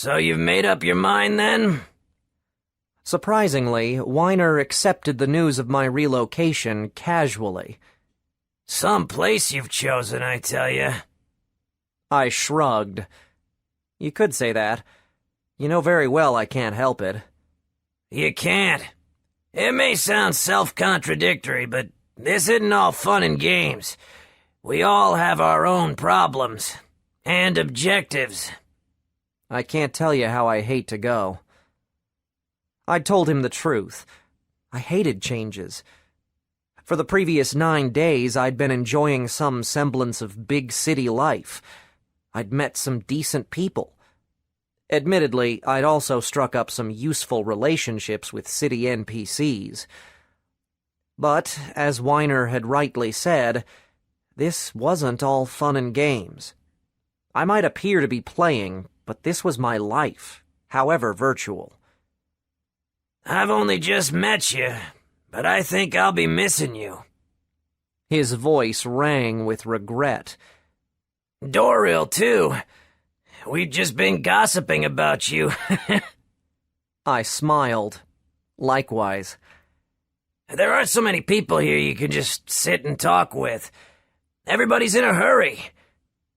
So you've made up your mind, then? Surprisingly, Weiner accepted the news of my relocation casually. Some place you've chosen, I tell you. I shrugged. You could say that. You know very well I can't help it. You can't. It may sound self-contradictory, but this isn't all fun and games. We all have our own problems. And objectives. I can't tell you how I hate to go. I told him the truth. I hated changes. For the previous 9 days, I'd been enjoying some semblance of big city life. I'd met some decent people. Admittedly, I'd also struck up some useful relationships with city NPCs. But, as Weiner had rightly said, this wasn't all fun and games. I might appear to be playing, but this was my life, however virtual. I've only just met you, but I think I'll be missing you. His voice rang with regret. Doril, too. We've just been gossiping about you. I smiled. Likewise. There aren't so many people here you can just sit and talk with. Everybody's in a hurry.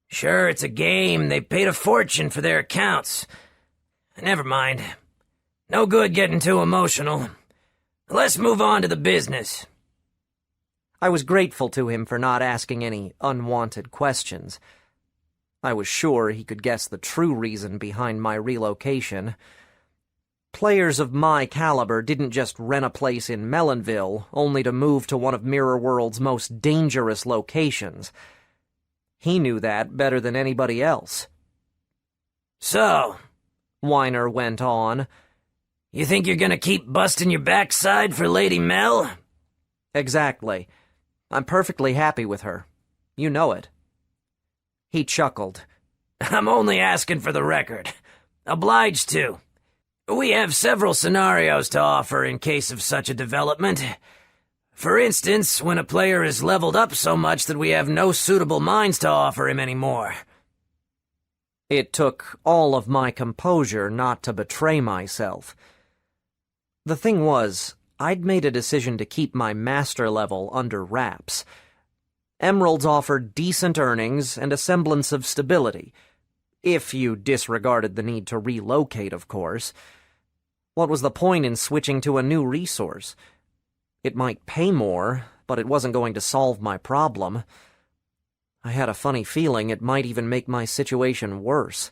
Sure, it's a game. They paid a fortune for their accounts. Never mind. No good getting too emotional. Let's move on to the business. I was grateful to him for not asking any unwanted questions. I was sure he could guess the true reason behind my relocation. Players of my caliber didn't just rent a place in Melonville only to move to one of Mirrorworld's most dangerous locations. He knew that better than anybody else. So, Weiner went on, you think you're gonna keep busting your backside for Lady Mel? Exactly. I'm perfectly happy with her. You know it. He chuckled. I'm only asking for the record. Obliged to. We have several scenarios to offer in case of such a development. For instance, when a player is leveled up so much that we have no suitable mines to offer him anymore. It took all of my composure not to betray myself. The thing was, I'd made a decision to keep my master level under wraps. Emeralds offered decent earnings and a semblance of stability, if you disregarded the need to relocate, of course. What was the point in switching to a new resource? It might pay more, but it wasn't going to solve my problem. I had a funny feeling it might even make my situation worse.